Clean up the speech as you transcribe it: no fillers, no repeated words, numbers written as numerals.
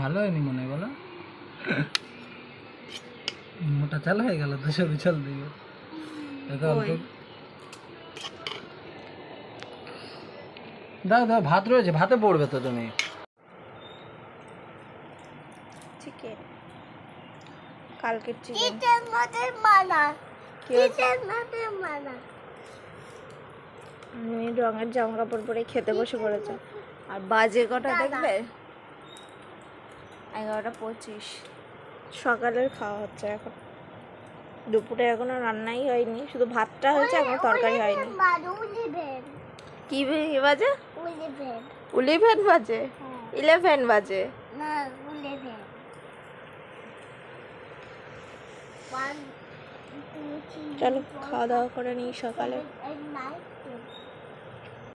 ভালো হয়নি মনে হয় বলো। মোটা চাল হয়ে গেল তো, সরু চাল দিয়ে দেখো অল্প। দাও দাও, ভাত রয়েছে, ভাতে পড়বে তো তুমি। চিকেন, কালকের চিকেন। আমি রঙের জামা কাপড় পরে খেতে বসে পড়েছে। আর বাজে কটা দেখবে, 11:25। সকালের খাওয়া হচ্ছে এখন, দুপুরে এখনো রান্নাই হয়নি, শুধু ভাতটা হয়েছে, এখন তরকারি হয়নি। কি বাজে? 11 বাজে? 11 বাজে। চলো খাওয়া দাওয়া করে নিই সকালে।